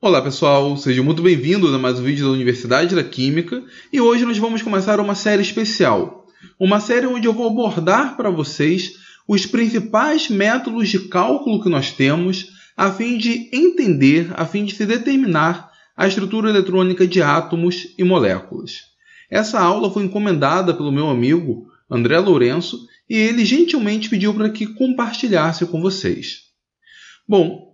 Olá pessoal, sejam muito bem-vindos a mais um vídeo da Universidade da Química e hoje nós vamos começar uma série especial. Uma série onde eu vou abordar para vocês os principais métodos de cálculo que nós temos a fim de entender, a fim de se determinar a estrutura eletrônica de átomos e moléculas. Essa aula foi encomendada pelo meu amigo André Lourenço e ele gentilmente pediu para que compartilhasse com vocês. Bom,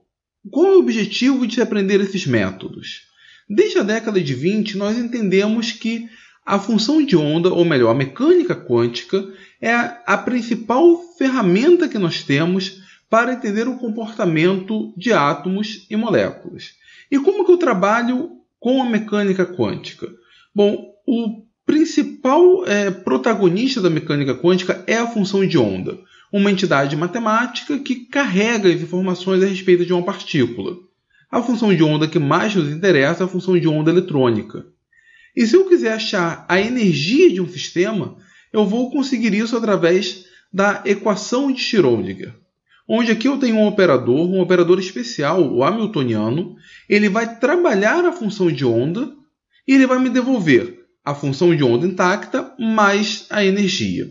qual é o objetivo de se aprender esses métodos? Desde a década de 20, nós entendemos que a função de onda, ou melhor, a mecânica quântica, é a principal ferramenta que nós temos para entender o comportamento de átomos e moléculas. E como que eu trabalho com a mecânica quântica? Bom, o principal protagonista da mecânica quântica é a função de onda, uma entidade matemática que carrega as informações a respeito de uma partícula. A função de onda que mais nos interessa é a função de onda eletrônica. E se eu quiser achar a energia de um sistema, eu vou conseguir isso através da equação de Schrödinger, onde aqui eu tenho um operador especial, o hamiltoniano. Ele vai trabalhar a função de onda e ele vai me devolver a função de onda intacta mais a energia.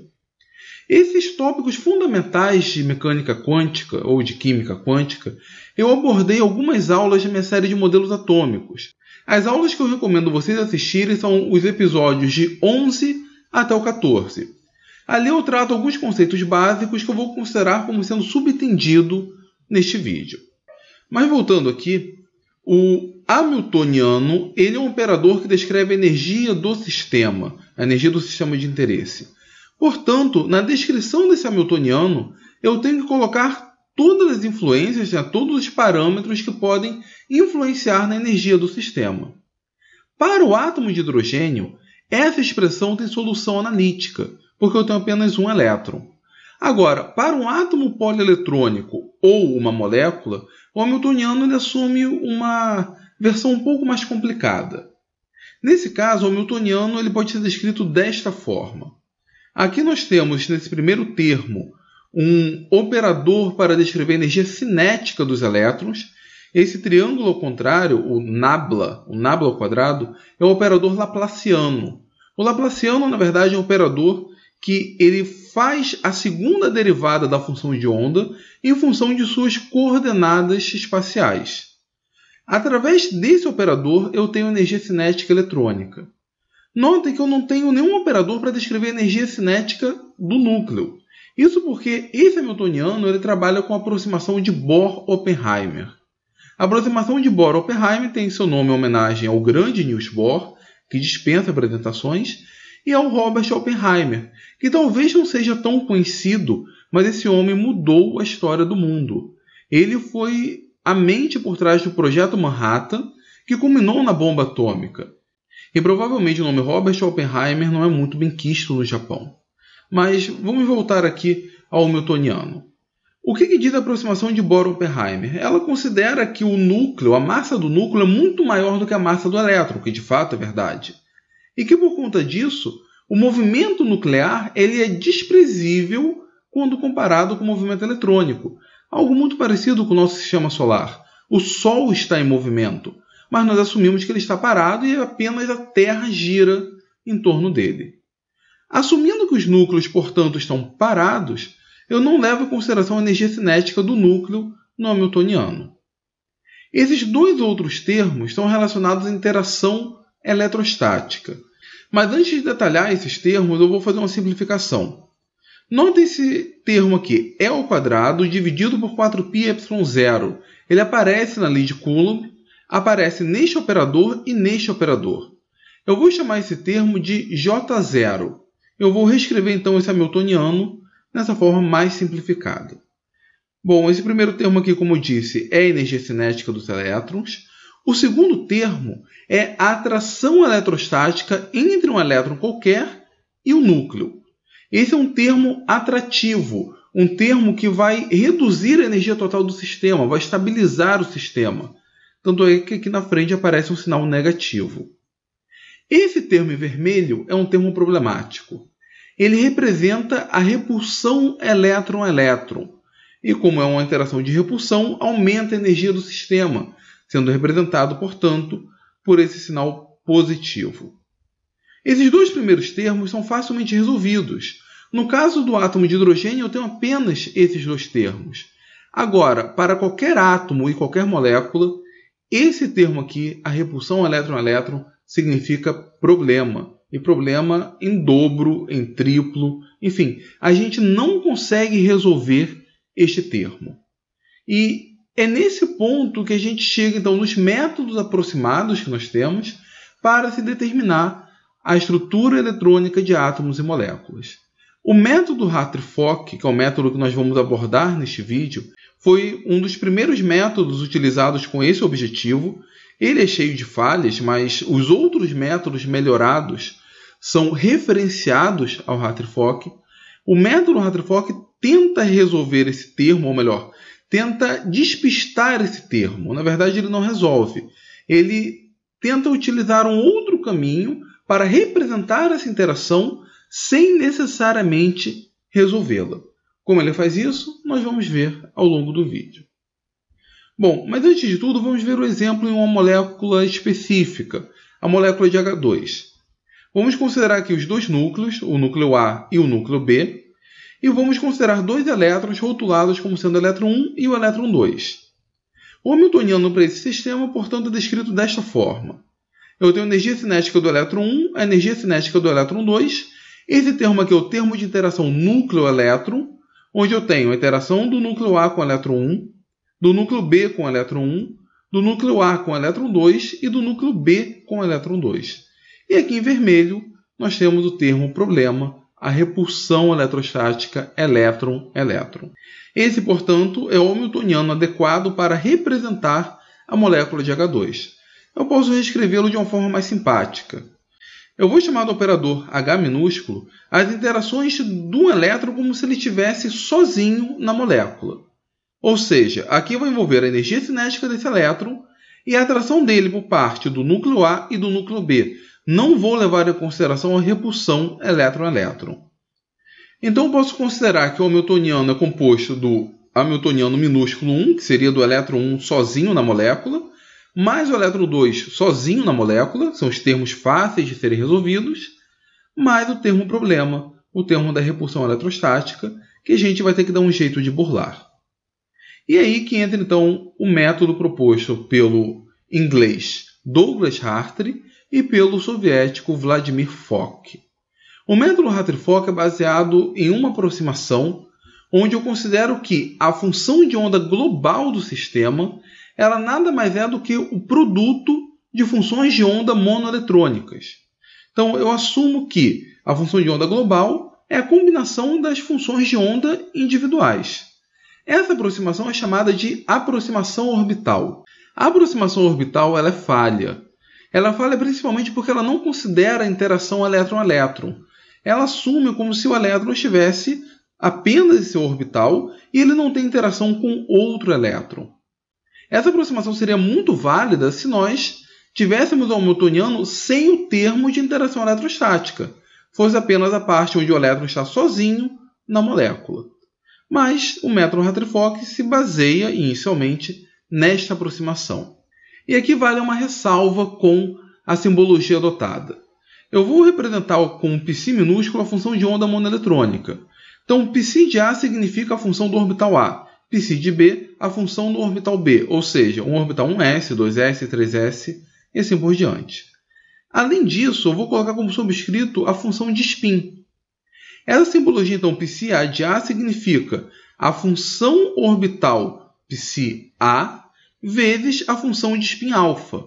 Esses tópicos fundamentais de mecânica quântica ou de química quântica, eu abordei algumas aulas da minha série de modelos atômicos. As aulas que eu recomendo vocês assistirem são os episódios de 11 até o 14. Ali eu trato alguns conceitos básicos que eu vou considerar como sendo subentendido neste vídeo. Mas voltando aqui, o hamiltoniano ele é um operador que descreve a energia do sistema, a energia do sistema de interesse. Portanto, na descrição desse hamiltoniano, eu tenho que colocar todas as influências, todos os parâmetros que podem influenciar na energia do sistema. Para o átomo de hidrogênio, essa expressão tem solução analítica, porque eu tenho apenas um elétron. Agora, para um átomo polieletrônico ou uma molécula, o hamiltoniano ele assume uma versão um pouco mais complicada. Nesse caso, o hamiltoniano ele pode ser descrito desta forma. Aqui nós temos, nesse primeiro termo, um operador para descrever a energia cinética dos elétrons. Esse triângulo ao contrário, o nabla ao quadrado, é o operador laplaciano. O laplaciano, na verdade, é um operador que ele faz a segunda derivada da função de onda em função de suas coordenadas espaciais. Através desse operador, eu tenho energia cinética eletrônica. Notem que eu não tenho nenhum operador para descrever a energia cinética do núcleo. Isso porque esse hamiltoniano ele trabalha com a aproximação de Bohr-Oppenheimer. A aproximação de Bohr-Oppenheimer tem seu nome em homenagem ao grande Niels Bohr, que dispensa apresentações, e ao Robert Oppenheimer, que talvez não seja tão conhecido, mas esse homem mudou a história do mundo. Ele foi a mente por trás do Projeto Manhattan, que culminou na bomba atômica. E provavelmente o nome Robert Oppenheimer não é muito bem quisto no Japão. Mas vamos voltar aqui ao hamiltoniano. O que diz a aproximação de Bohr-Oppenheimer? Ela considera que o núcleo, a massa do núcleo é muito maior do que a massa do elétron, que de fato é verdade. E que por conta disso, o movimento nuclear ele é desprezível quando comparado com o movimento eletrônico. Algo muito parecido com o nosso sistema solar. O Sol está em movimento, mas nós assumimos que ele está parado e apenas a Terra gira em torno dele. Assumindo que os núcleos, portanto, estão parados, eu não levo em consideração a energia cinética do núcleo no hamiltoniano. Esses dois outros termos estão relacionados à interação eletrostática. Mas antes de detalhar esses termos, eu vou fazer uma simplificação. Note esse termo aqui, E ao quadrado dividido por 4πε0. Ele aparece na lei de Coulomb, aparece neste operador e neste operador. Eu vou chamar esse termo de J0. Eu vou reescrever então esse hamiltoniano nessa forma mais simplificada. Bom, esse primeiro termo aqui, como eu disse, é a energia cinética dos elétrons. O segundo termo é a atração eletrostática entre um elétron qualquer e o núcleo. Esse é um termo atrativo, um termo que vai reduzir a energia total do sistema, vai estabilizar o sistema. Tanto é que aqui na frente aparece um sinal negativo. Esse termo em vermelho é um termo problemático. Ele representa a repulsão elétron-elétron. E como é uma interação de repulsão, aumenta a energia do sistema, sendo representado, portanto, por esse sinal positivo. Esses dois primeiros termos são facilmente resolvidos. No caso do átomo de hidrogênio, eu tenho apenas esses dois termos. Agora, para qualquer átomo e qualquer molécula, esse termo aqui, a repulsão elétron-elétron, significa problema. E problema em dobro, em triplo, enfim, a gente não consegue resolver este termo. E é nesse ponto que a gente chega, então, nos métodos aproximados que nós temos para se determinar a estrutura eletrônica de átomos e moléculas. O método Hartree-Fock, que é o método que nós vamos abordar neste vídeo, foi um dos primeiros métodos utilizados com esse objetivo. Ele é cheio de falhas, mas os outros métodos melhorados são referenciados ao Hartree-Fock. O método Hartree-Fock tenta resolver esse termo, ou melhor, tenta despistar esse termo. Na verdade, ele não resolve. Ele tenta utilizar um outro caminho para representar essa interação sem necessariamente resolvê-la. Como ele faz isso, nós vamos ver ao longo do vídeo. Bom, mas antes de tudo, vamos ver o exemplo em uma molécula específica, a molécula de H2. Vamos considerar aqui os dois núcleos, o núcleo A e o núcleo B, e vamos considerar dois elétrons rotulados como sendo o elétron 1 e o elétron 2. O hamiltoniano para esse sistema, portanto, é descrito desta forma. Eu tenho a energia cinética do elétron 1, a energia cinética do elétron 2. Esse termo aqui é o termo de interação núcleo-elétron, onde eu tenho a interação do núcleo A com o elétron 1, do núcleo B com o elétron 1, do núcleo A com o elétron 2 e do núcleo B com o elétron 2. E aqui em vermelho nós temos o termo problema, a repulsão eletrostática elétron-elétron. Esse, portanto, é o hamiltoniano adequado para representar a molécula de H2. Eu posso reescrevê-lo de uma forma mais simpática. Eu vou chamar do operador H minúsculo as interações do elétron como se ele estivesse sozinho na molécula. Ou seja, aqui eu vou envolver a energia cinética desse elétron e a atração dele por parte do núcleo A e do núcleo B. Não vou levar em consideração a repulsão elétron-elétron. Então eu posso considerar que o hamiltoniano é composto do hamiltoniano minúsculo 1, que seria do elétron 1 sozinho na molécula, mais o elétron 2 sozinho na molécula, são os termos fáceis de serem resolvidos, mais o termo problema, o termo da repulsão eletrostática, que a gente vai ter que dar um jeito de burlar. E aí que entra então o método proposto pelo inglês Douglas Hartree e pelo soviético Vladimir Fock. O método Hartree-Fock é baseado em uma aproximação onde eu considero que a função de onda global do sistema ela nada mais é do que o produto de funções de onda monoeletrônicas. Então, eu assumo que a função de onda global é a combinação das funções de onda individuais. Essa aproximação é chamada de aproximação orbital. A aproximação orbital ela é falha. Ela falha principalmente porque ela não considera a interação elétron-elétron. Ela assume como se o elétron estivesse apenas em seu orbital e ele não tem interação com outro elétron. Essa aproximação seria muito válida se nós tivéssemos o hamiltoniano sem o termo de interação eletrostática, fosse apenas a parte onde o elétron está sozinho na molécula. Mas o método Hartree-Fock se baseia inicialmente nesta aproximação. E aqui vale uma ressalva com a simbologia adotada. Eu vou representar com π minúsculo a função de onda monoeletrônica. Então, π de A significa a função do orbital A. π de B, a função do orbital B, ou seja, um orbital 1s, 2s, 3s e assim por diante. Além disso, eu vou colocar como subscrito a função de spin. Essa simbologia, então, πa de A significa a função orbital πa vezes a função de spin alfa.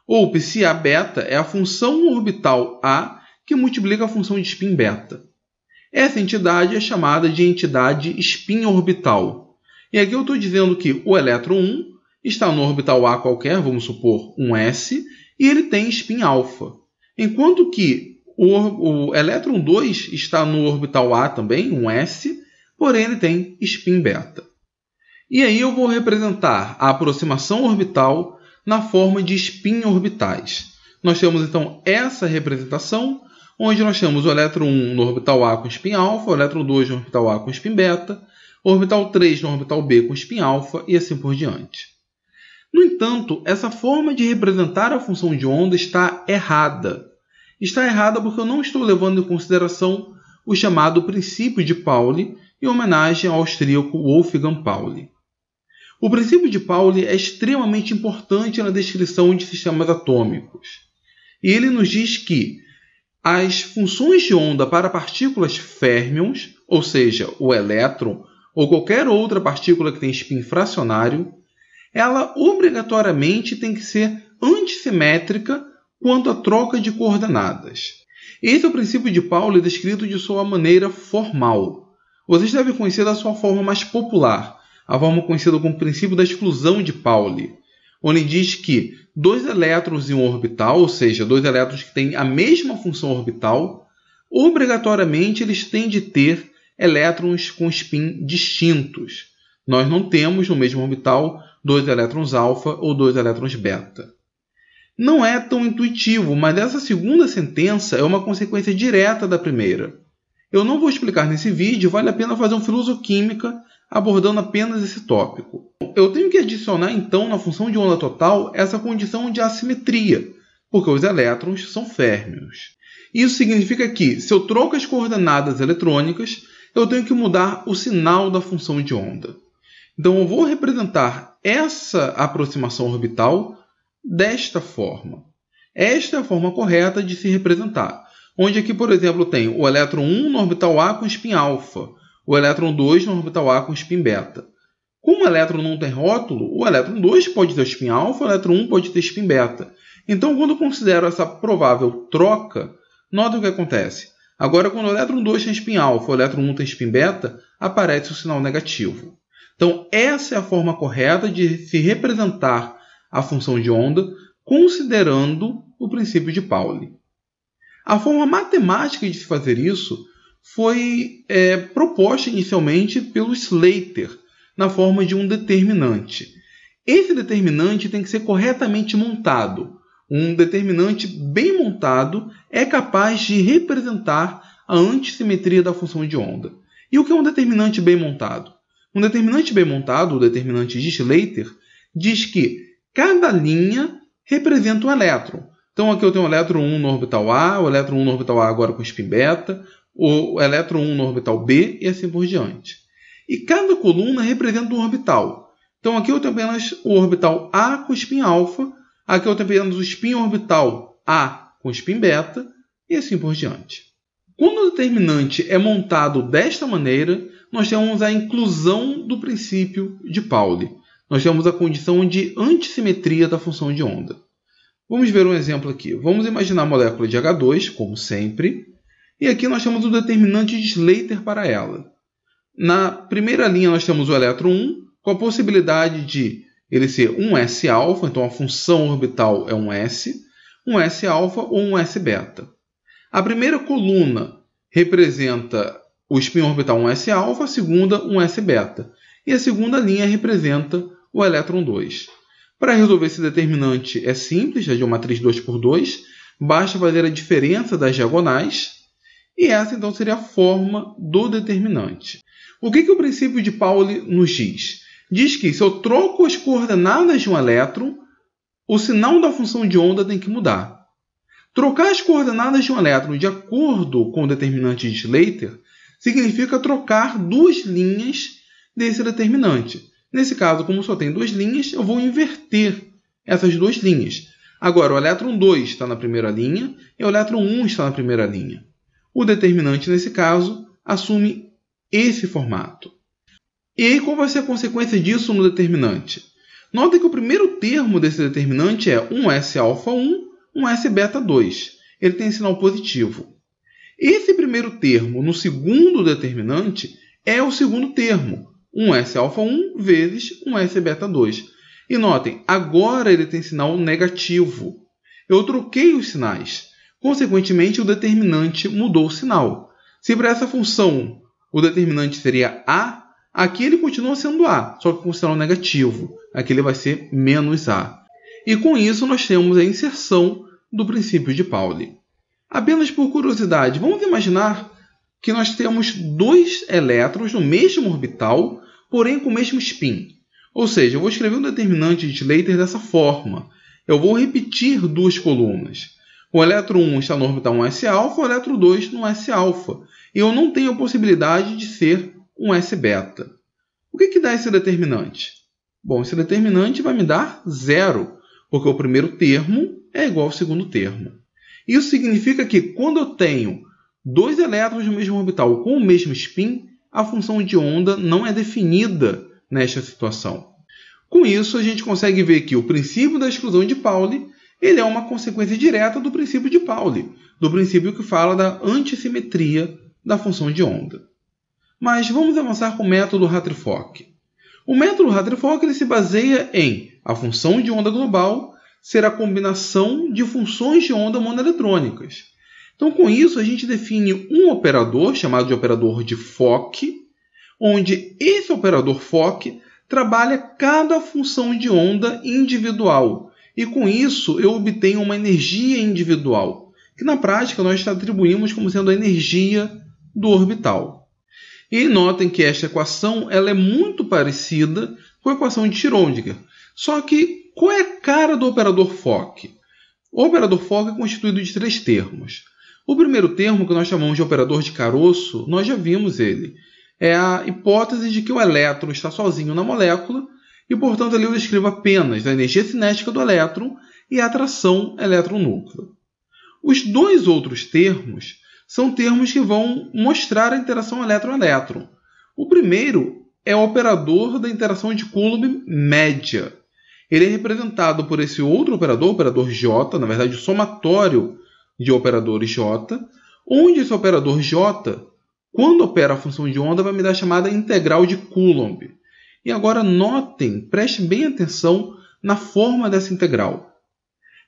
Ou πa beta é a função orbital A que multiplica a função de spin beta. Essa entidade é chamada de entidade spin orbital. E aqui eu estou dizendo que o elétron 1 está no orbital A qualquer, vamos supor 1s, e ele tem spin alfa. Enquanto que o elétron 2 está no orbital A também, 1s, porém ele tem spin beta. E aí eu vou representar a aproximação orbital na forma de spin orbitais. Nós temos então essa representação, onde nós temos o elétron 1 no orbital A com spin alfa, o elétron 2 no orbital A com spin beta, o orbital 3 no orbital B com spin alfa e assim por diante. No entanto, essa forma de representar a função de onda está errada. Está errada porque eu não estou levando em consideração o chamado princípio de Pauli, em homenagem ao austríaco Wolfgang Pauli. O princípio de Pauli é extremamente importante na descrição de sistemas atômicos. E ele nos diz que as funções de onda para partículas férmions, ou seja, o elétron ou qualquer outra partícula que tem spin fracionário, ela obrigatoriamente tem que ser antissimétrica quanto à troca de coordenadas. Esse é o princípio de Pauli descrito de sua maneira formal. Vocês devem conhecer da sua forma mais popular, a forma conhecida como princípio da exclusão de Pauli, onde diz que dois elétrons em um orbital, ou seja, dois elétrons que têm a mesma função orbital, obrigatoriamente eles têm de ter elétrons com spin distintos. Nós não temos no mesmo orbital dois elétrons alfa ou dois elétrons beta. Não é tão intuitivo, mas essa segunda sentença é uma consequência direta da primeira. Eu não vou explicar nesse vídeo, vale a pena fazer um Filosoquímica abordando apenas esse tópico. Eu tenho que adicionar então na função de onda total essa condição de assimetria, porque os elétrons são férmions. Isso significa que, se eu troco as coordenadas eletrônicas, eu tenho que mudar o sinal da função de onda. Então eu vou representar essa aproximação orbital desta forma. Esta é a forma correta de se representar. Onde aqui, por exemplo, tem o elétron 1 no orbital A com spin alfa, o elétron 2 no orbital A com spin beta. Como o elétron não tem rótulo, o elétron 2 pode ter spin alfa, o elétron 1 pode ter spin beta. Então, quando eu considero essa provável troca, nota o que acontece. Agora, quando o elétron 2 tem spin alfa, o elétron 1 tem spin beta, aparece o sinal negativo. Então, essa é a forma correta de se representar a função de onda, considerando o princípio de Pauli. A forma matemática de se fazer isso foi proposta inicialmente pelo Slater, na forma de um determinante. Esse determinante tem que ser corretamente montado. Um determinante bem montado é capaz de representar a antissimetria da função de onda. E o que é um determinante bem montado? Um determinante bem montado, o determinante de Slater, diz que cada linha representa um elétron. Então aqui eu tenho o elétron 1 no orbital A, o elétron 1 no orbital A agora com spin beta, o elétron 1 no orbital B e assim por diante. E cada coluna representa um orbital. Então aqui eu tenho apenas o orbital A com spin alfa, aqui eu tenho apenas o spin orbital A com spin beta e assim por diante. Quando o determinante é montado desta maneira, nós temos a inclusão do princípio de Pauli. Nós temos a condição de antissimetria da função de onda. Vamos ver um exemplo aqui. Vamos imaginar a molécula de H2, como sempre, e aqui nós temos o determinante de Slater para ela. Na primeira linha nós temos o elétron 1, com a possibilidade de ele ser um S-alfa, então a função orbital é um S-alfa ou um S-beta. A primeira coluna representa o spin orbital um S-alfa, a segunda um S-beta. E a segunda linha representa o elétron 2. Para resolver esse determinante é simples, é de uma matriz 2×2, basta fazer a diferença das diagonais, e essa então seria a forma do determinante. O que o princípio de Pauli nos diz? Diz que se eu troco as coordenadas de um elétron, o sinal da função de onda tem que mudar. Trocar as coordenadas de um elétron de acordo com o determinante de Slater significa trocar duas linhas desse determinante. Nesse caso, como só tem duas linhas, eu vou inverter essas duas linhas. Agora, o elétron 2 está na primeira linha e o elétron 1 está na primeira linha. O determinante, nesse caso, assume esse formato. E aí, qual vai ser a consequência disso no determinante? Nota que o primeiro termo desse determinante é um S-alfa1, um S-beta2. Ele tem sinal positivo. Esse primeiro termo no segundo determinante é o segundo termo, um S-alfa1 vezes um S-beta2. E notem, agora ele tem sinal negativo. Eu troquei os sinais. Consequentemente, o determinante mudou o sinal. Se para essa função o determinante seria A, aqui ele continua sendo A, só que com sinal negativo. Aqui ele vai ser menos A. E com isso nós temos a inserção do princípio de Pauli. Apenas por curiosidade, vamos imaginar que nós temos dois elétrons no mesmo orbital, porém com o mesmo spin. Ou seja, eu vou escrever um determinante de Slater dessa forma. Eu vou repetir duas colunas. O elétron 1 está no orbital 1s-alfa, o elétron 2 no s-alfa. E eu não tenho a possibilidade de ser um s-beta. O que dá esse determinante? Bom, esse determinante vai me dar 0, porque o primeiro termo é igual ao segundo termo. Isso significa que quando eu tenho dois elétrons no mesmo orbital com o mesmo spin, a função de onda não é definida nesta situação. Com isso, a gente consegue ver que o princípio da exclusão de Pauli ele é uma consequência direta do princípio de Pauli, do princípio que fala da antissimetria da função de onda. Mas vamos avançar com o método Hartree-Fock. O método Hartree-Fock ele se baseia em a função de onda global ser a combinação de funções de onda monoeletrônicas. Então, com isso, a gente define um operador, chamado de operador de Fock, onde esse operador Fock trabalha cada função de onda individual. E com isso, eu obtenho uma energia individual, que na prática nós atribuímos como sendo a energia do orbital. E notem que esta equação ela é muito parecida com a equação de Schrödinger. Só que qual é a cara do operador Fock? O operador Fock é constituído de três termos. O primeiro termo, que nós chamamos de operador de caroço, nós já vimos ele. É a hipótese de que o elétron está sozinho na molécula e, portanto, ali eu descrevo apenas a energia cinética do elétron e a atração elétron-núcleo. Os dois outros termos são termos que vão mostrar a interação elétron-elétron. O primeiro é o operador da interação de Coulomb média. Ele é representado por esse outro operador, o operador J, na verdade o somatório de operadores J, onde esse operador J, quando opera a função de onda, vai me dar a chamada integral de Coulomb. E agora notem, prestem bem atenção na forma dessa integral.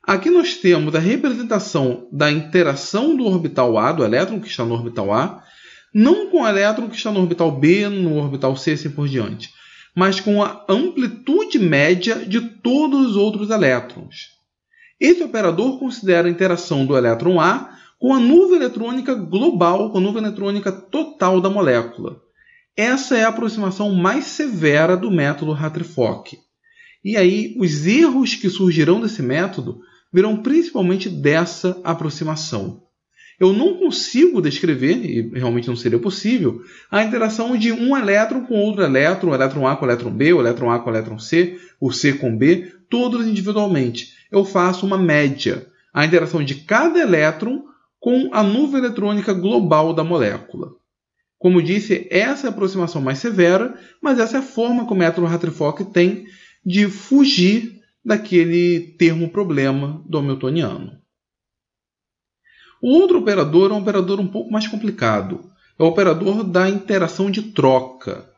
Aqui nós temos a representação da interação do orbital A, do elétron que está no orbital A, não com o elétron que está no orbital B, no orbital C e assim por diante, mas com a amplitude média de todos os outros elétrons. Esse operador considera a interação do elétron A com a nuvem eletrônica global, com a nuvem eletrônica total da molécula. Essa é a aproximação mais severa do método Hartree-Fock. E aí, os erros que surgirão desse método virão principalmente dessa aproximação. Eu não consigo descrever, e realmente não seria possível, a interação de um elétron com outro elétron, o elétron A com o elétron B, o elétron A com o elétron C, o C com B, todos individualmente. Eu faço uma média, a interação de cada elétron com a nuvem eletrônica global da molécula. Como disse, essa é a aproximação mais severa, mas essa é a forma que o método Hartree-Fock tem de fugir daquele termo problema do hamiltoniano. O outro operador é um operador um pouco mais complicado. É o operador da interação de troca.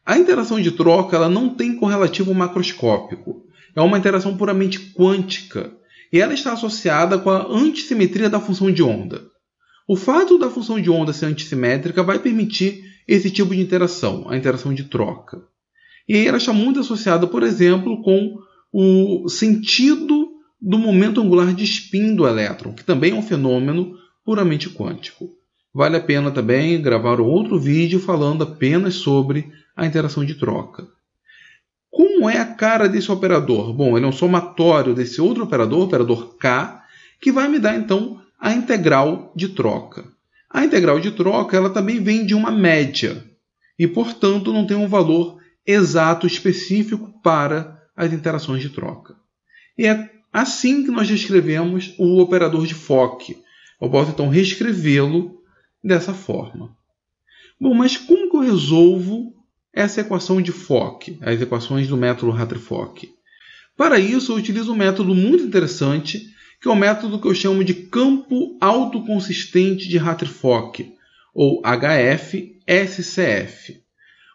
A interação de troca ela não tem correlativo macroscópico. É uma interação puramente quântica. E ela está associada com a antissimetria da função de onda. O fato da função de onda ser antissimétrica vai permitir esse tipo de interação, a interação de troca. E aí ela está muito associada, por exemplo, com o sentido do momento angular de spin do elétron, que também é um fenômeno puramente quântico. Vale a pena também gravar outro vídeo falando apenas sobre a interação de troca. Como é a cara desse operador? Bom, ele é um somatório desse outro operador, o operador K, que vai me dar então a integral de troca. A integral de troca ela também vem de uma média e, portanto, não tem um valor exato específico para as interações de troca. E é assim que nós descrevemos o operador de Fock. Eu posso então reescrevê-lo dessa forma. Bom, mas como que eu resolvo essa equação de Fock, as equações do método Hartree-Fock? Para isso, eu utilizo um método muito interessante, que é o método que eu chamo de campo autoconsistente de Hartree-Fock, ou HF-SCF.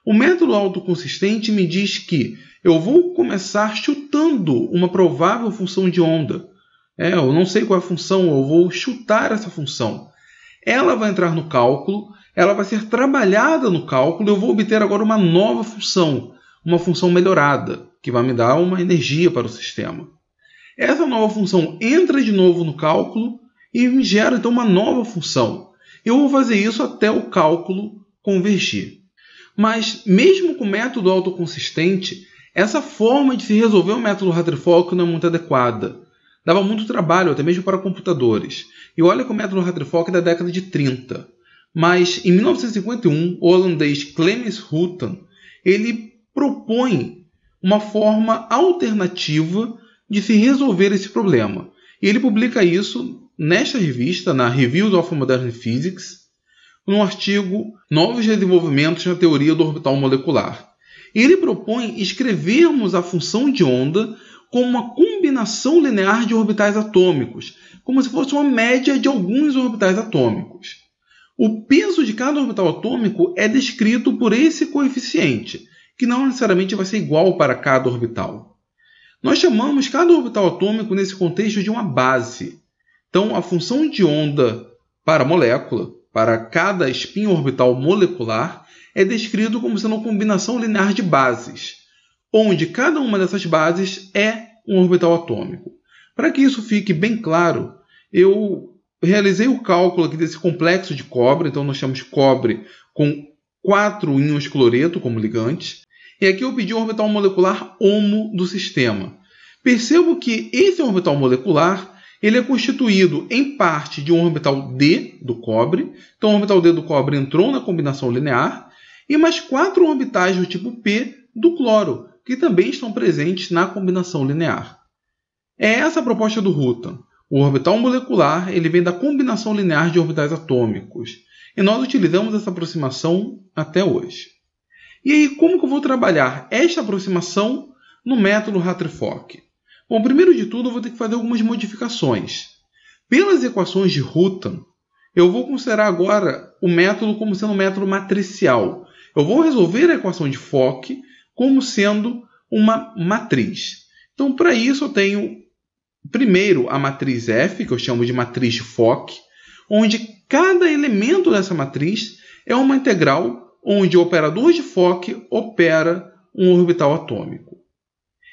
O método autoconsistente me diz que eu vou começar chutando uma provável função de onda. Eu não sei qual é a função, eu vou chutar essa função. Ela vai entrar no cálculo, ela vai ser trabalhada no cálculo e eu vou obter agora uma nova função, uma função melhorada, que vai me dar uma energia para o sistema. Essa nova função entra de novo no cálculo e me gera então uma nova função. Eu vou fazer isso até o cálculo convergir. Mas, mesmo com o método autoconsistente, Essa forma de se resolver o método Hartree-Fock não é muito adequada. Dava muito trabalho, até mesmo para computadores. E olha que o método Hartree-Fock é da década de 30. Mas, em 1951, o holandês Clemens Houghton, ele propõe uma forma alternativa de se resolver esse problema. E ele publica isso nesta revista, na Reviews of Modern Physics, no artigo Novos Desenvolvimentos na Teoria do Orbital Molecular. E ele propõe escrevermos a função de onda como uma combinação linear de orbitais atômicos, como se fosse uma média de alguns orbitais atômicos. O peso de cada orbital atômico é descrito por esse coeficiente, que não necessariamente vai ser igual para cada orbital. Nós chamamos cada orbital atômico nesse contexto de uma base. Então, a função de onda para a molécula, para cada espinho orbital molecular, é descrito como sendo uma combinação linear de bases, onde cada uma dessas bases é um orbital atômico. Para que isso fique bem claro, eu realizei o cálculo aqui desse complexo de cobre. Então nós temos cobre com 4 íons cloreto como ligantes. E aqui eu pedi o orbital molecular HOMO do sistema. Percebo que esse orbital molecular ele é constituído em parte de um orbital D do cobre. Então o orbital D do cobre entrou na combinação linear. E mais 4 orbitais do tipo P do cloro, que também estão presentes na combinação linear. É essa a proposta do Houghton. O orbital molecular ele vem da combinação linear de orbitais atômicos. E nós utilizamos essa aproximação até hoje. E aí, como que eu vou trabalhar esta aproximação no método Hartree-Fock? Bom, primeiro de tudo, eu vou ter que fazer algumas modificações. Pelas equações de Houghton, eu vou considerar agora o método como sendo um método matricial. Eu vou resolver a equação de Fock como sendo uma matriz. Então, para isso, eu tenho primeiro a matriz F, que eu chamo de matriz de Fock, onde cada elemento dessa matriz é uma integral onde o operador de Fock opera um orbital atômico.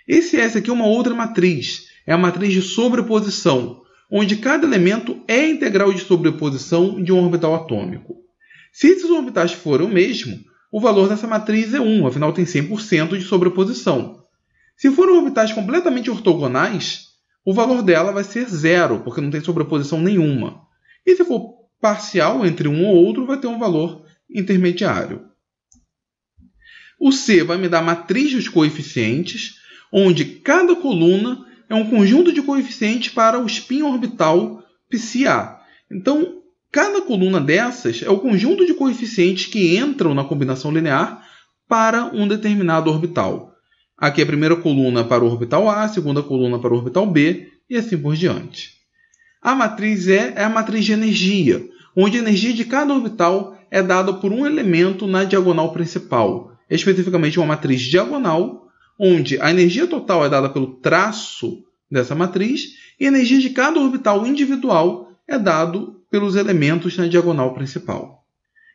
Esse S aqui é uma outra matriz, é a matriz de sobreposição, onde cada elemento é a integral de sobreposição de um orbital atômico. Se esses orbitais forem o mesmo, o valor dessa matriz é 1, afinal tem 100% de sobreposição. Se forem orbitais completamente ortogonais, o valor dela vai ser 0, porque não tem sobreposição nenhuma. E se for parcial entre um ou outro, vai ter um valor intermediário. O C vai me dar a matriz dos coeficientes, onde cada coluna é um conjunto de coeficientes para o espinho orbital psi-A. Então, cada coluna dessas é o conjunto de coeficientes que entram na combinação linear para um determinado orbital. Aqui é a primeira coluna para o orbital A, a segunda coluna para o orbital B e assim por diante. A matriz E é a matriz de energia, onde a energia de cada orbital é dada por um elemento na diagonal principal, especificamente uma matriz diagonal, onde a energia total é dada pelo traço dessa matriz e a energia de cada orbital individual é dado pelos elementos na diagonal principal.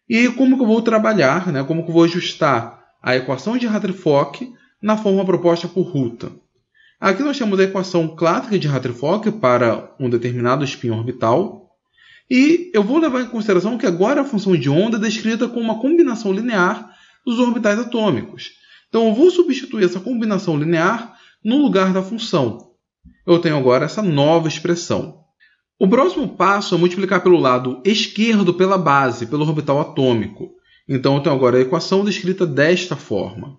E como que eu vou trabalhar, como que eu vou ajustar a equação de Hartree-Fock na forma proposta por Houghton? Aqui nós temos a equação clássica de Hartree-Fock para um determinado espinho orbital. E eu vou levar em consideração que agora a função de onda é descrita como uma combinação linear dos orbitais atômicos. Então eu vou substituir essa combinação linear no lugar da função. Eu tenho agora essa nova expressão. O próximo passo é multiplicar pelo lado esquerdo pela base, pelo orbital atômico. Então eu tenho agora a equação descrita desta forma. O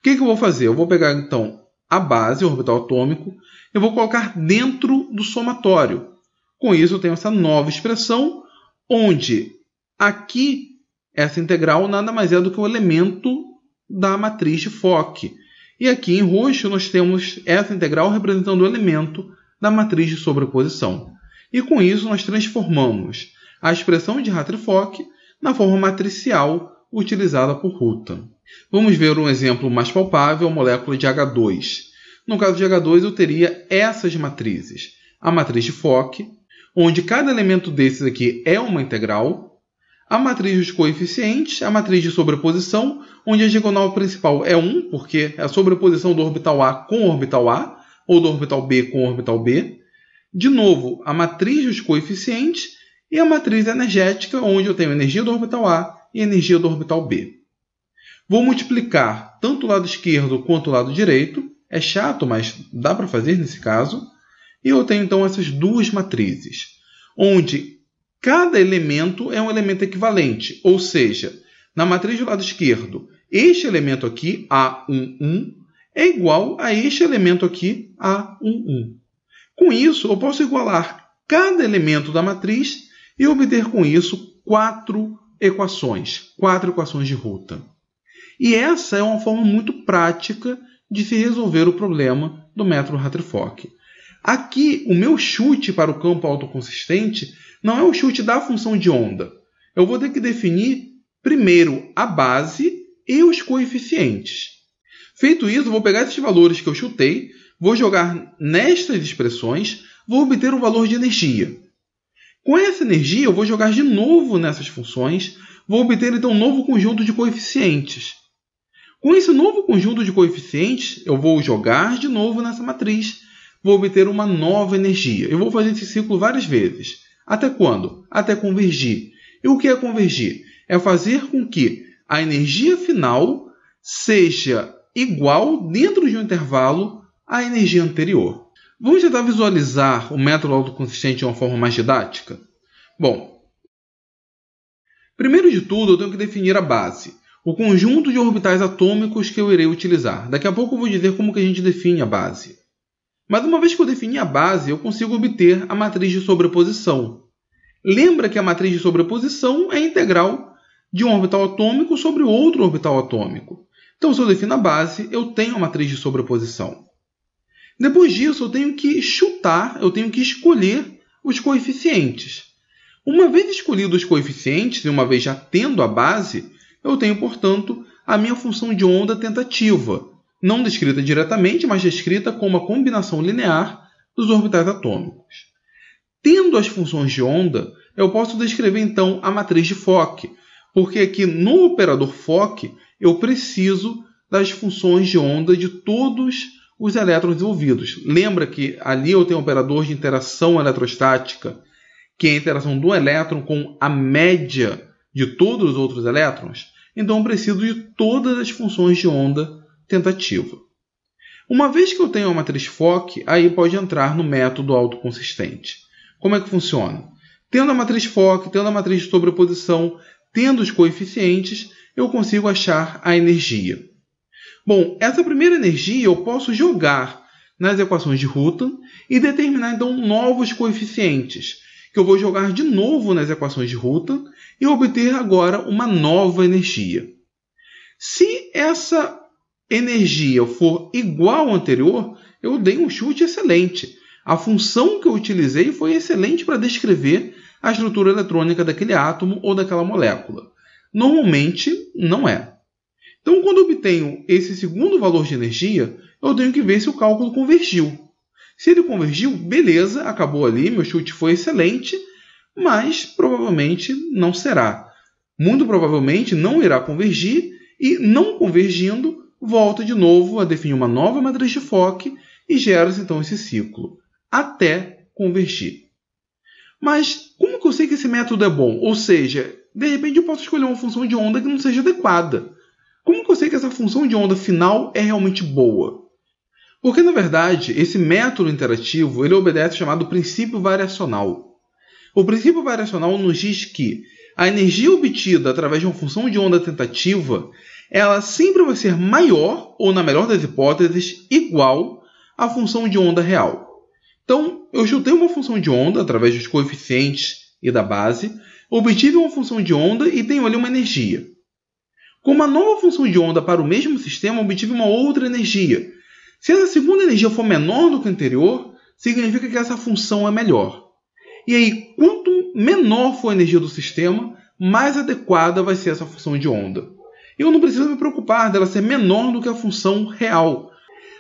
que eu vou fazer? Eu vou pegar então a base, o orbital atômico, eu vou colocar dentro do somatório. Com isso eu tenho essa nova expressão, onde aqui essa integral nada mais é do que um elemento da matriz de Fock. E aqui em roxo nós temos essa integral representando o elemento da matriz de sobreposição. E com isso nós transformamos a expressão de Hartree-Fock na forma matricial utilizada por Houghton. Vamos ver um exemplo mais palpável, a molécula de H2. No caso de H2 eu teria essas matrizes. A matriz de Fock, onde cada elemento desses aqui é uma integral. A matriz dos coeficientes, a matriz de sobreposição, onde a diagonal principal é 1, porque é a sobreposição do orbital A com o orbital A, ou do orbital B com o orbital B. De novo, a matriz dos coeficientes e a matriz energética, onde eu tenho a energia do orbital A e a energia do orbital B. Vou multiplicar tanto o lado esquerdo quanto o lado direito. É chato, mas dá para fazer nesse caso. E eu tenho então essas duas matrizes, onde cada elemento é um elemento equivalente. Ou seja, na matriz do lado esquerdo, este elemento aqui, A11, é igual a este elemento aqui, A11. Com isso, eu posso igualar cada elemento da matriz e obter com isso 4 equações de Rutan. E essa é uma forma muito prática de se resolver o problema do método Hartree-Fock. Aqui, o meu chute para o campo autoconsistente não é o chute da função de onda. Eu vou ter que definir primeiro a base e os coeficientes. Feito isso, vou pegar esses valores que eu chutei, vou jogar nestas expressões, vou obter o valor de energia. Com essa energia, eu vou jogar de novo nessas funções, vou obter então um novo conjunto de coeficientes. Com esse novo conjunto de coeficientes, eu vou jogar de novo nessa matriz, vou obter uma nova energia. Eu vou fazer esse ciclo várias vezes. Até quando? Até convergir. E o que é convergir? É fazer com que a energia final seja igual, dentro de um intervalo, à energia anterior. Vamos tentar visualizar o método autoconsistente de uma forma mais didática? Bom, primeiro de tudo, eu tenho que definir a base, o conjunto de orbitais atômicos que eu irei utilizar. Daqui a pouco eu vou dizer como que a gente define a base. Mas uma vez que eu defini a base, eu consigo obter a matriz de sobreposição. Lembra que a matriz de sobreposição é a integral de um orbital atômico sobre outro orbital atômico. Então, se eu defino a base, eu tenho a matriz de sobreposição. Depois disso, eu tenho que chutar, eu tenho que escolher os coeficientes. Uma vez escolhidos os coeficientes, e uma vez já tendo a base, eu tenho, portanto, a minha função de onda tentativa, não descrita diretamente, mas descrita como a combinação linear dos orbitais atômicos. Tendo as funções de onda, eu posso descrever então a matriz de Fock, porque aqui no operador Fock eu preciso das funções de onda de todos os elétrons envolvidos. Lembra que ali eu tenho um operador de interação eletrostática, que é a interação do elétron com a média de todos os outros elétrons? Então eu preciso de todas as funções de onda tentativa. Uma vez que eu tenho a matriz Fock, aí pode entrar no método autoconsistente. Como é que funciona? Tendo a matriz Fock, tendo a matriz de sobreposição, tendo os coeficientes, eu consigo achar a energia. Bom, essa primeira energia eu posso jogar nas equações de Rutan e determinar então novos coeficientes, que eu vou jogar de novo nas equações de Rutan e obter agora uma nova energia. Se essa energia for igual à anterior, eu dei um chute excelente. A função que eu utilizei foi excelente para descrever a estrutura eletrônica daquele átomo ou daquela molécula. Normalmente, não é. Então, quando eu obtenho esse segundo valor de energia, eu tenho que ver se o cálculo convergiu. Se ele convergiu, beleza, acabou ali, meu chute foi excelente, mas provavelmente não será. Muito provavelmente não irá convergir e, não convergindo, volta de novo a definir uma nova matriz de Fock e gera-se então esse ciclo, até convergir. Mas como que eu sei que esse método é bom? Ou seja, de repente eu posso escolher uma função de onda que não seja adequada. Como que eu sei que essa função de onda final é realmente boa? Porque, na verdade, esse método interativo ele obedece ao chamado princípio variacional. O princípio variacional nos diz que a energia obtida através de uma função de onda tentativa ela sempre vai ser maior, ou na melhor das hipóteses, igual à função de onda real. Então, eu chutei uma função de onda através dos coeficientes e da base, obtive uma função de onda e tenho ali uma energia. Com uma nova função de onda para o mesmo sistema, obtive uma outra energia. Se essa segunda energia for menor do que a anterior, significa que essa função é melhor. E aí, quanto menor for a energia do sistema, mais adequada vai ser essa função de onda. Eu não preciso me preocupar dela ser menor do que a função real.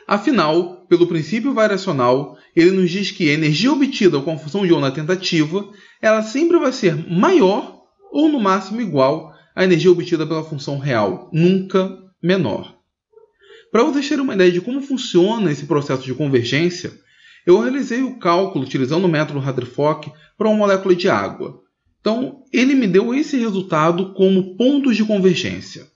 Afinal, pelo princípio variacional, ele nos diz que a energia obtida com a função de onda tentativa, ela sempre vai ser maior ou no máximo igual à energia obtida pela função real, nunca menor. Para vocês terem uma ideia de como funciona esse processo de convergência, eu realizei o cálculo utilizando o método Hartree-Fock para uma molécula de água. Então, ele me deu esse resultado como pontos de convergência.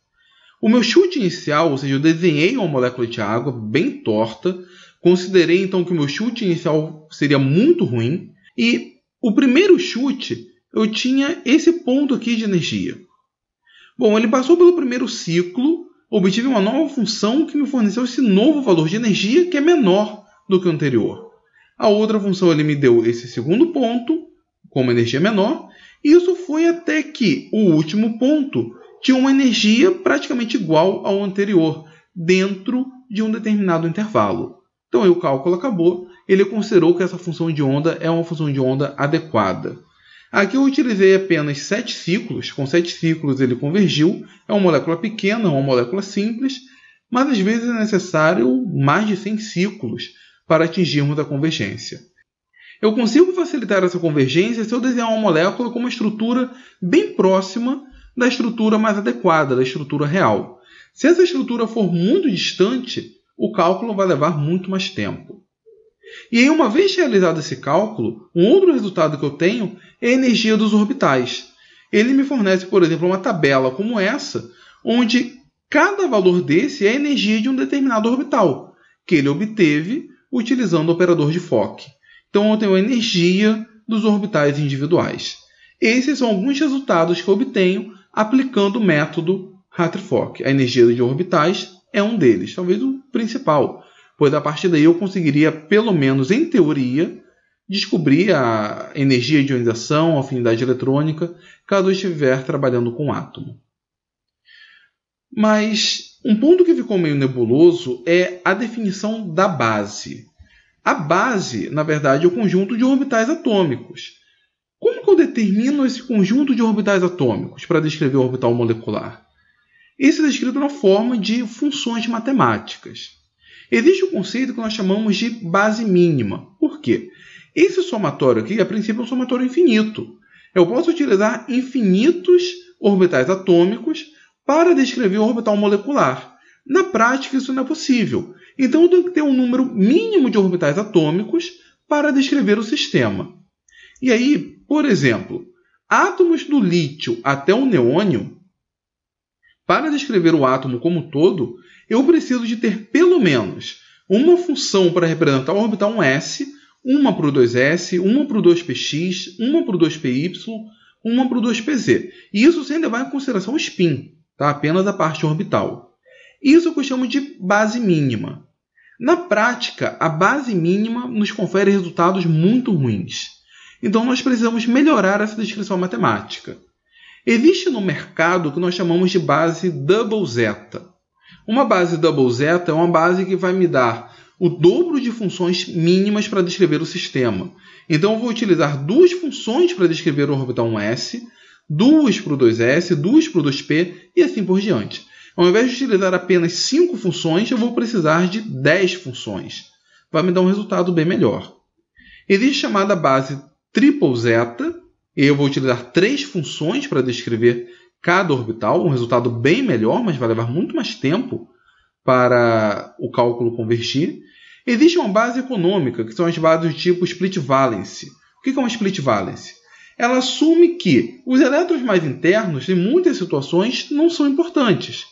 O meu chute inicial, ou seja, eu desenhei uma molécula de água bem torta, considerei então que o meu chute inicial seria muito ruim, e o primeiro chute eu tinha esse ponto aqui de energia. Bom, ele passou pelo primeiro ciclo, obtive uma nova função que me forneceu esse novo valor de energia que é menor do que o anterior. A outra função ele me deu esse segundo ponto, com uma energia menor, e isso foi até que o último ponto tinha uma energia praticamente igual ao anterior, dentro de um determinado intervalo. Então aí o cálculo acabou, ele considerou que essa função de onda é uma função de onda adequada. Aqui eu utilizei apenas 7 ciclos, com 7 ciclos ele convergiu, é uma molécula pequena, uma molécula simples, mas às vezes é necessário mais de 100 ciclos para atingirmos a convergência. Eu consigo facilitar essa convergência se eu desenhar uma molécula com uma estrutura bem próxima da estrutura mais adequada, da estrutura real. Se essa estrutura for muito distante, o cálculo vai levar muito mais tempo. E aí, uma vez realizado esse cálculo, um outro resultado que eu tenho é a energia dos orbitais. Ele me fornece, por exemplo, uma tabela como essa, onde cada valor desse é a energia de um determinado orbital, que ele obteve utilizando o operador de Fock. Então, eu tenho a energia dos orbitais individuais. Esses são alguns resultados que eu obtenho aplicando o método Hartree-Fock. A energia de orbitais é um deles, talvez o principal, pois a partir daí eu conseguiria, pelo menos em teoria, descobrir a energia de ionização, a afinidade eletrônica, caso eu estiver trabalhando com átomo. Mas um ponto que ficou meio nebuloso é a definição da base. A base, na verdade, é o conjunto de orbitais atômicos. Como que eu determino esse conjunto de orbitais atômicos para descrever o orbital molecular? Isso é descrito na forma de funções matemáticas. Existe um conceito que nós chamamos de base mínima. Por quê? Esse somatório aqui, a princípio, é um somatório infinito. Eu posso utilizar infinitos orbitais atômicos para descrever o orbital molecular. Na prática, isso não é possível. Então, eu tenho que ter um número mínimo de orbitais atômicos para descrever o sistema. E aí, por exemplo, átomos do lítio até o neônio, para descrever o átomo como um todo, eu preciso de ter pelo menos uma função para representar o orbital 1s, uma para o 2s, uma para o 2px, uma para o 2py, uma para o 2pz. E isso sem levar em consideração o spin, tá? Apenas a parte orbital. Isso é o que eu chamo de base mínima. Na prática, a base mínima nos confere resultados muito ruins. Então, nós precisamos melhorar essa descrição matemática. Existe no mercado o que nós chamamos de base double zeta. Uma base double zeta é uma base que vai me dar o dobro de funções mínimas para descrever o sistema. Então, eu vou utilizar 2 funções para descrever o orbital 1s, 2 para o 2s, 2 para o 2p e assim por diante. Ao invés de utilizar apenas 5 funções, eu vou precisar de 10 funções. Vai me dar um resultado bem melhor. Existe a chamada base triple zeta, e eu vou utilizar 3 funções para descrever cada orbital, um resultado bem melhor, mas vai levar muito mais tempo para o cálculo convergir. Existe uma base econômica, que são as bases do tipo split valence. O que é uma split valence? Ela assume que os elétrons mais internos, em muitas situações, não são importantes.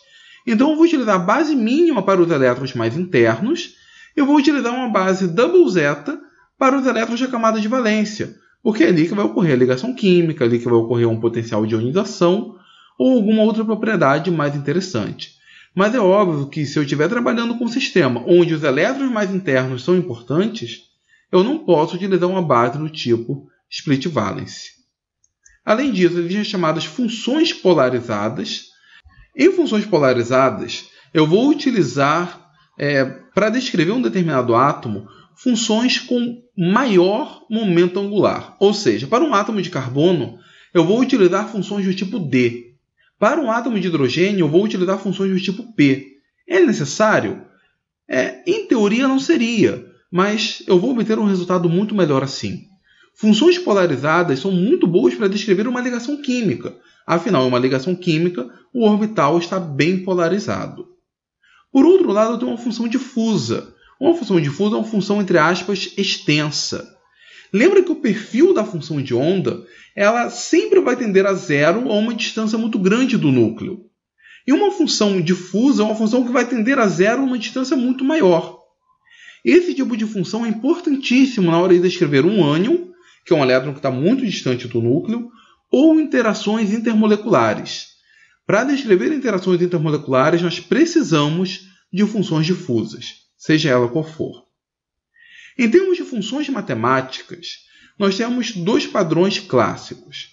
Então, eu vou utilizar a base mínima para os elétrons mais internos. Eu vou utilizar uma base double zeta para os elétrons da camada de valência, porque é ali que vai ocorrer a ligação química, ali que vai ocorrer um potencial de ionização ou alguma outra propriedade mais interessante. Mas é óbvio que se eu estiver trabalhando com um sistema onde os elétrons mais internos são importantes, eu não posso utilizar uma base do tipo split valence. Além disso, existem as chamadas funções polarizadas. Em funções polarizadas, eu vou utilizar, para descrever um determinado átomo, funções com maior momento angular. Ou seja, para um átomo de carbono, eu vou utilizar funções do tipo D. Para um átomo de hidrogênio, eu vou utilizar funções do tipo P. É necessário? Em teoria não seria, mas eu vou obter um resultado muito melhor assim. Funções polarizadas são muito boas para descrever uma ligação química. Afinal, em uma ligação química, o orbital está bem polarizado. Por outro lado, eu tenho uma função difusa. Uma função difusa é uma função, entre aspas, extensa. Lembra que o perfil da função de onda ela sempre vai tender a zero a uma distância muito grande do núcleo. E uma função difusa é uma função que vai tender a zero a uma distância muito maior. Esse tipo de função é importantíssimo na hora de descrever um ânion, que é um elétron que está muito distante do núcleo, ou interações intermoleculares. Para descrever interações intermoleculares, nós precisamos de funções difusas, seja ela qual for. Em termos de funções matemáticas, nós temos dois padrões clássicos.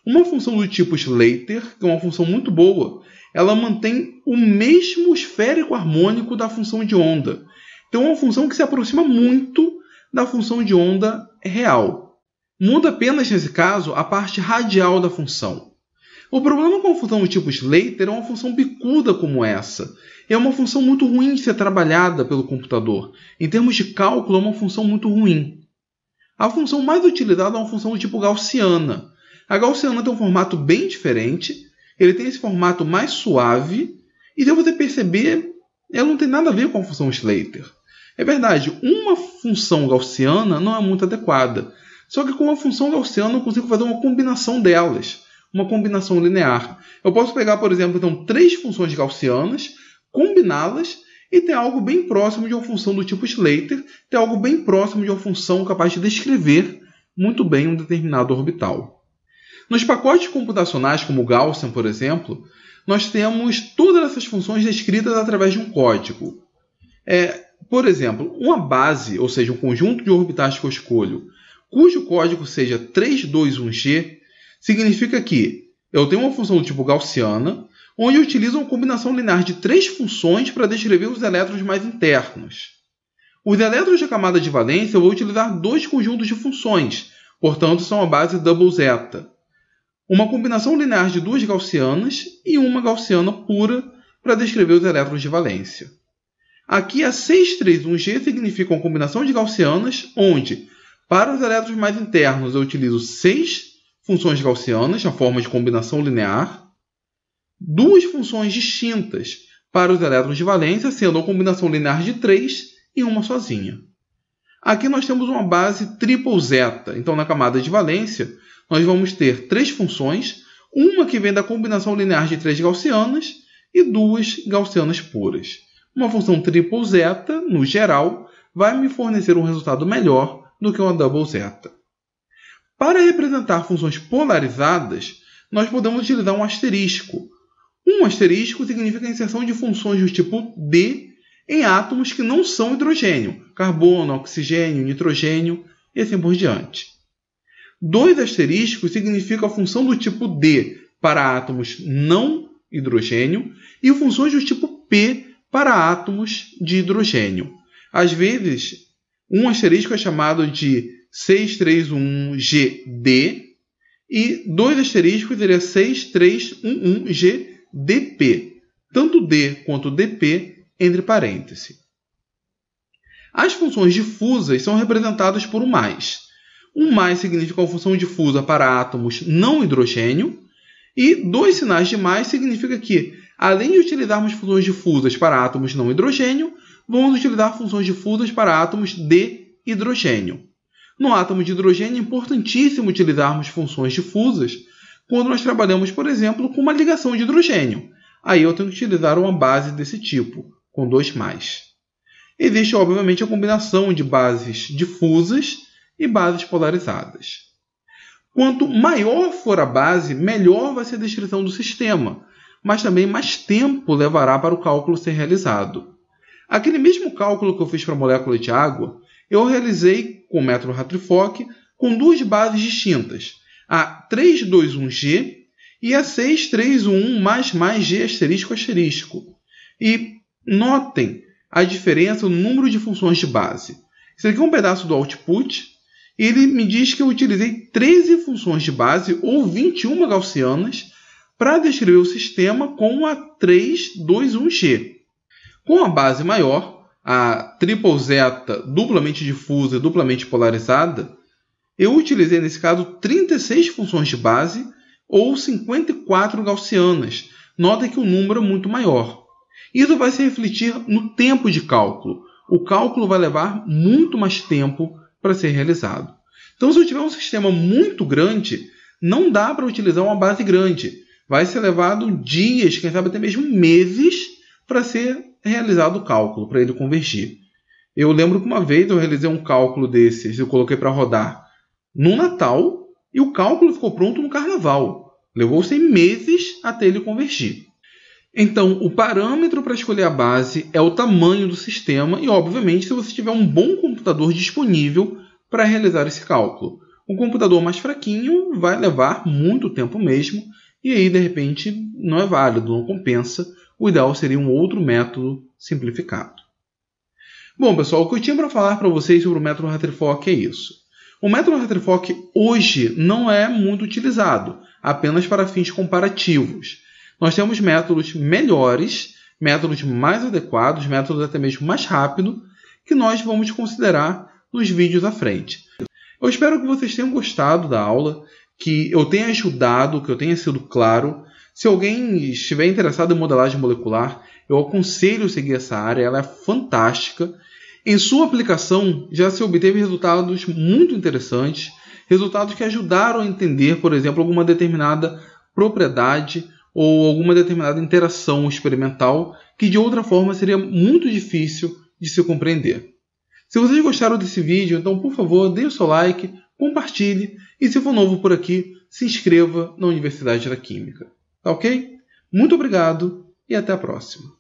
Uma função do tipo Slater, que é uma função muito boa, ela mantém o mesmo esférico harmônico da função de onda. Então é uma função que se aproxima muito da função de onda real. Muda apenas, nesse caso, a parte radial da função. O problema com a função do tipo Slater é uma função bicuda como essa. É uma função muito ruim de ser trabalhada pelo computador. Em termos de cálculo, é uma função muito ruim. A função mais utilizada é uma função do tipo gaussiana. A gaussiana tem um formato bem diferente, ele tem esse formato mais suave, e se você perceber, ela não tem nada a ver com a função Slater. É verdade, uma função gaussiana não é muito adequada, só que com a função gaussiana eu consigo fazer uma combinação delas, uma combinação linear. Eu posso pegar, por exemplo, então, 3 funções gaussianas, combiná-las e ter algo bem próximo de uma função do tipo Slater, ter algo bem próximo de uma função capaz de descrever muito bem um determinado orbital. Nos pacotes computacionais, como o Gaussian, por exemplo, nós temos todas essas funções descritas através de um código. Por exemplo, uma base, ou seja, um conjunto de orbitais que eu escolho, cujo código seja 321G, significa que eu tenho uma função do tipo gaussiana, onde eu utilizo uma combinação linear de 3 funções para descrever os elétrons mais internos. Os elétrons da camada de valência eu vou utilizar 2 conjuntos de funções, portanto são a base double zeta. Uma combinação linear de 2 gaussianas e uma gaussiana pura para descrever os elétrons de valência. Aqui a 631G significa uma combinação de gaussianas, onde, para os elétrons mais internos, eu utilizo 6 funções gaussianas, na forma de combinação linear, 2 funções distintas para os elétrons de valência, sendo uma combinação linear de 3 e uma sozinha. Aqui nós temos uma base triple zeta, então na camada de valência, nós vamos ter 3 funções, uma que vem da combinação linear de 3 gaussianas e 2 gaussianas puras. Uma função triple zeta, no geral, vai me fornecer um resultado melhor do que uma double zeta. Para representar funções polarizadas, nós podemos utilizar um asterisco. Um asterisco significa a inserção de funções do tipo D em átomos que não são hidrogênio, carbono, oxigênio, nitrogênio e assim por diante. 2 asteriscos significa a função do tipo D para átomos não hidrogênio e funções do tipo P para átomos de hidrogênio. Às vezes, um asterisco é chamado de 631GD e 2 asteriscos seria 6311GDP, tanto D quanto DP entre parênteses. As funções difusas são representadas por um mais. Um mais significa uma função difusa para átomos não hidrogênio e 2 sinais de mais significa que, além de utilizarmos funções difusas para átomos não hidrogênio, vamos utilizar funções difusas para átomos de hidrogênio. No átomo de hidrogênio é importantíssimo utilizarmos funções difusas quando nós trabalhamos, por exemplo, com uma ligação de hidrogênio. Aí eu tenho que utilizar uma base desse tipo, com 2 mais. Existe, obviamente, a combinação de bases difusas e bases polarizadas. Quanto maior for a base, melhor vai ser a descrição do sistema, mas também mais tempo levará para o cálculo ser realizado. Aquele mesmo cálculo que eu fiz para a molécula de água, eu realizei com o método Hartree-Fock com 2 bases distintas, a 321G e a 6311+G asterisco asterisco. E notem a diferença no número de funções de base. Esse aqui é um pedaço do output. Ele me diz que eu utilizei 13 funções de base, ou 21 gaussianas, para descrever o sistema com a 321G. Com a base maior, a triple zeta duplamente difusa e duplamente polarizada, eu utilizei, nesse caso, 36 funções de base, ou 54 gaussianas. Nota que o número é muito maior. Isso vai se refletir no tempo de cálculo. O cálculo vai levar muito mais tempo para ser realizado. Então, se eu tiver um sistema muito grande, não dá para utilizar uma base grande. Vai ser levado dias, quem sabe até mesmo meses, para ser realizado o cálculo, para ele convergir. Eu lembro que uma vez eu realizei um cálculo desses, eu coloquei para rodar no Natal e o cálculo ficou pronto no Carnaval. Levou-se meses até ele convergir. Então, o parâmetro para escolher a base é o tamanho do sistema e, obviamente, se você tiver um bom computador disponível para realizar esse cálculo. Um computador mais fraquinho vai levar muito tempo mesmo e aí, de repente, não é válido, não compensa. O ideal seria um outro método simplificado. Bom, pessoal, o que eu tinha para falar para vocês sobre o método Hartree-Fock é isso. O método Hartree-Fock hoje não é muito utilizado, apenas para fins comparativos. Nós temos métodos melhores, métodos mais adequados, métodos até mesmo mais rápidos, que nós vamos considerar nos vídeos à frente. Eu espero que vocês tenham gostado da aula, que eu tenha ajudado, que eu tenha sido claro. Se alguém estiver interessado em modelagem molecular, eu aconselho seguir essa área, ela é fantástica. Em sua aplicação, já se obteve resultados muito interessantes, resultados que ajudaram a entender, por exemplo, alguma determinada propriedade ou alguma determinada interação experimental que de outra forma seria muito difícil de se compreender. Se vocês gostaram desse vídeo, então por favor, dê o seu like, compartilhe e se for novo por aqui, se inscreva na Universidade da Química. Tá ok? Muito obrigado e até a próxima.